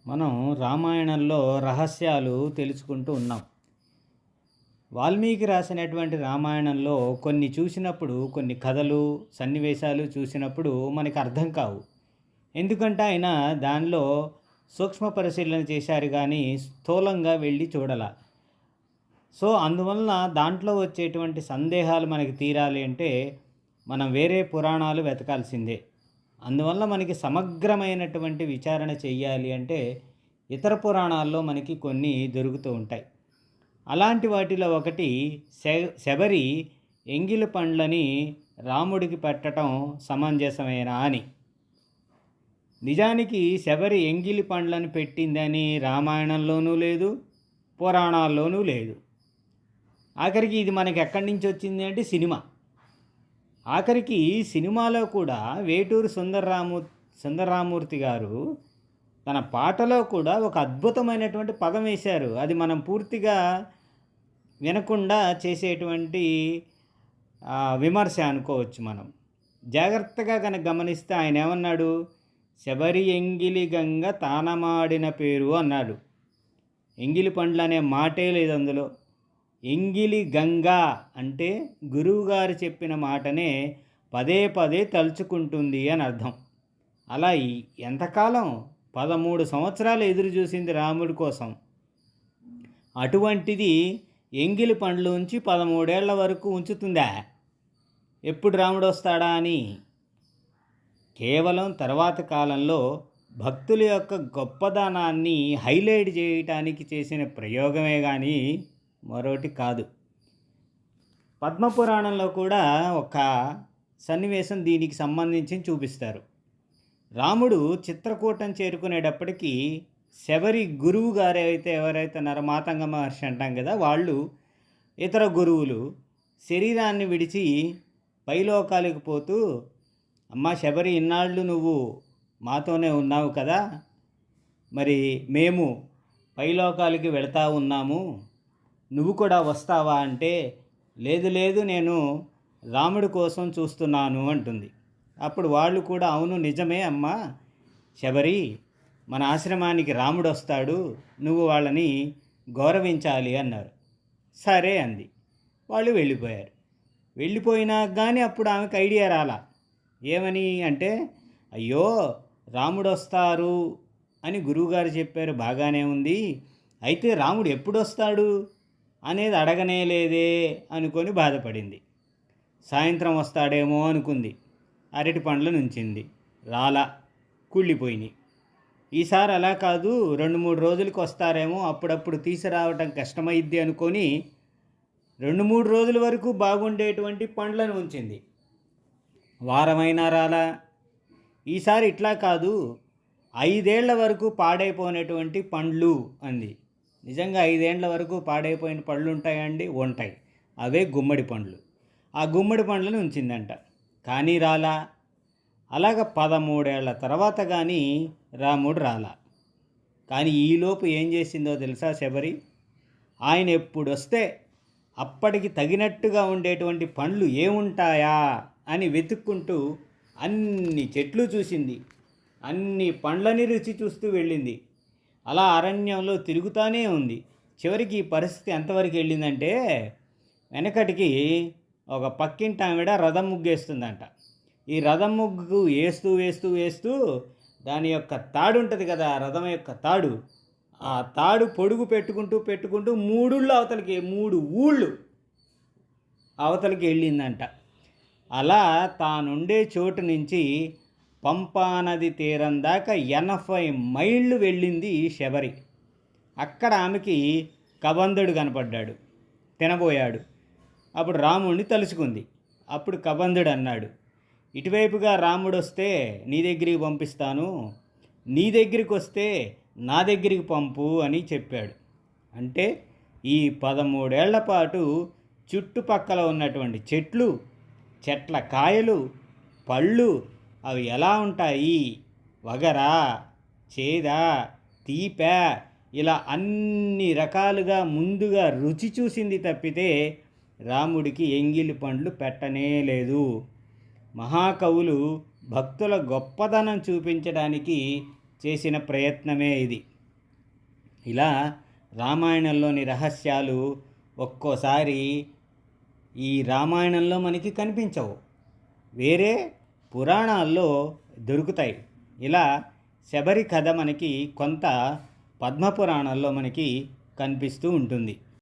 మనం రామాయణంలో రహస్యాలు తెలుసుకుంటూ ఉన్నాం. వాల్మీకి రాసినటువంటి రామాయణంలో కొన్ని చూసినప్పుడు, కొన్ని కథలు, సన్నివేశాలు చూసినప్పుడు మనకు అర్థం కావు. ఎందుకంటే ఆయన దానిలో సూక్ష్మ పరిశీలన చేశారు గానీ, స్థూలంగా వెళ్ళి చూడల. సో, అందువలన దాంట్లో వచ్చేటువంటి సందేహాలు మనకి తీరాలి అంటే, మనం వేరే పురాణాలు వెతకాల్సిందే. అందువల్ల మనకి సమగ్రమైనటువంటి విచారణ చెయ్యాలి అంటే, ఇతర పురాణాల్లో మనకి కొన్ని దొరుకుతూ ఉంటాయి. అలాంటి వాటిలో ఒకటి శబరి ఎంగిలి పండ్లని రాముడికి పెట్టటం సమంజసమేనా అని. నిజానికి శబరి ఎంగిలి పండ్లను పెట్టిందని రామాయణంలోనూ లేదు, పురాణాల్లోనూ లేదు. ఆఖరికి ఇది మనకి ఎక్కడి నుంచి వచ్చింది అంటే సినిమా. ఆఖరికి సినిమాలో కూడా వేటూరి సుందరరామూర్తి గారు తన పాటలో కూడా ఒక అద్భుతమైనటువంటి పదం వేశారు. అది మనం పూర్తిగా వినకుండా చేసేటువంటి విమర్శ అనుకోవచ్చు మనం. జాగ్రత్తగా కనుక గమనిస్తే ఆయన ఏమన్నాడు? శబరి ఎంగిలి గంగ తానమాడిన పేరు అన్నాడు. ఎంగిలి పండ్లు అనే మాటే లేదు అందులో. ఎంగిలి గంగ అంటే గురువుగారు చెప్పిన మాటనే పదే పదే తలుచుకుంటుంది అని అర్థం. అలా ఎంతకాలం 13 సంవత్సరాలు ఎదురు చూసింది రాముడి కోసం. అటువంటిది ఎంగిలి పండ్లు ఉంచి 13 ఏళ్ల వరకు ఉంచుతుందా? ఎప్పుడు రాముడు వస్తాడా అని. కేవలం తర్వాత కాలంలో భక్తుల యొక్క గొప్పదనాన్ని హైలైట్ చేయటానికి చేసిన ప్రయోగమే కానీ మరోటి కాదు. పద్మపురాణంలో కూడా ఒక సన్నివేశం దీనికి సంబంధించి చూపిస్తారు. రాముడు చిత్రకూటం చేరుకునేటప్పటికీ శబరి గురువు గారు ఎవరైతే నరమాతంగ మహర్షి అంటాం కదా, వాళ్ళు ఇతర గురువులు శరీరాన్ని విడిచి పైలోకాలకు పోతూ, అమ్మా శబరి, ఇన్నాళ్ళు నువ్వు మాతోనే ఉన్నావు కదా, మరి మేము పైలోకాలకి వెళతా ఉన్నాము, నువ్వు కూడా వస్తావా అంటే, లేదు లేదు నేను రాముడి కోసం చూస్తున్నాను అంటుంది. అప్పుడు వాళ్ళు కూడా, అవును నిజమే అమ్మా శబరి, మన ఆశ్రమానికి రాముడు వస్తాడు, నువ్వు వాళ్ళని గౌరవించాలి అన్నారు. సరే అంది. వాళ్ళు వెళ్ళిపోయారు. వెళ్ళిపోయినా కానీ అప్పుడు ఆమెకు ఐడియా రాలా. ఏమని అంటే, అయ్యో రాముడు వస్తారు అని గురువుగారు చెప్పారు, బాగానే ఉంది, అయితే రాముడు ఎప్పుడు వస్తాడు అనేది అడగనే లేదే అనుకొని బాధపడింది. సాయంత్రం వస్తాడేమో అనుకుంది. అరటి పండ్లు నుంచింది, రాలా, కుళ్ళిపోయినాయి. ఈసారి అలా కాదు, 2-3 రోజులకు వస్తారేమో, అప్పుడప్పుడు తీసుకురావటం కష్టమైద్ది అనుకొని 2-3 రోజుల వరకు బాగుండేటువంటి పండ్లను ఉంచింది. వారమైనా రాలా. ఈసారి ఇట్లా కాదు, 5 ఏళ్ల వరకు పాడైపోయినటువంటి పండ్లు అంది. నిజంగా 5 ఏళ్ల వరకు పాడైపోయిన పళ్ళు ఉంటాయండి? ఉంటాయి. అవే గుమ్మడి పండ్లు. ఆ గుమ్మడి పండ్లను ఉంచిందంట, కానీ రాలా. అలాగ 13 ఏళ్ల తర్వాత కానీ రాముడు రాలా. కానీ ఈలోపు ఏం చేసిందో తెలుసా శబరి? ఆయన ఎప్పుడొస్తే అప్పటికి తగినట్టుగా ఉండేటువంటి పండ్లు ఏముంటాయా అని వెతుక్కుంటూ అన్ని చెట్లు చూసింది, అన్ని పండ్లని రుచి చూస్తూ వెళ్ళింది. అలా అరణ్యంలో తిరుగుతూనే ఉంది. చివరికి ఈ పరిస్థితి ఎంతవరకు వెళ్ళిందంటే, వెనకటికి ఒక పక్కింటి ఆవిడ రథం ముగ్గేస్తుందంట. ఈ రథం ముగ్గు వేస్తూ వేస్తూ వేస్తూ దాని యొక్క తాడు ఉంటుంది కదా, రథం యొక్క తాడు, ఆ తాడు పొడుగు పెట్టుకుంటూ పెట్టుకుంటూ 3 ఊళ్ళు అవతలికి వెళ్ళిందంట. అలా తానుండే చోటు నుంచి పంపానది తీరం దాకా 80 మైళ్ళు వెళ్ళింది శబరి. అక్కడ ఆమెకి కబంధుడు కనపడ్డాడు, తినబోయాడు. అప్పుడు రాముడిని తలుచుకుంది. అప్పుడు కబంధుడు అన్నాడు, ఇటువైపుగా రాముడు వస్తే నీ దగ్గరికి పంపిస్తాను, నీ దగ్గరికి వస్తే నా దగ్గరికి పంపు అని చెప్పాడు. అంటే ఈ 13 ఏళ్ల పాటు చుట్టుపక్కల ఉన్నటువంటి చెట్లు, చెట్ల కాయలు, పళ్ళు అవి ఎలా ఉంటాయి, వగరా, చేదా, తీప, ఇలా అన్ని రకాలుగా ముందుగా రుచి చూసింది తప్పితే రాముడికి ఎంగిలి పండ్లు పెట్టనే లేదు. మహాకవులు భక్తుల గొప్పదనం చూపించడానికి చేసిన ప్రయత్నమే ఇది. ఇలా రామాయణంలోని రహస్యాలు ఒక్కోసారి ఈ రామాయణంలో మనకి కనిపించవు, వేరే పురాణాల్లో దొరుకుతాయి. ఇలా శబరి కథ మనకి కొంత పద్మపురాణంలో మనకి కనిపిస్తూ ఉంటుంది.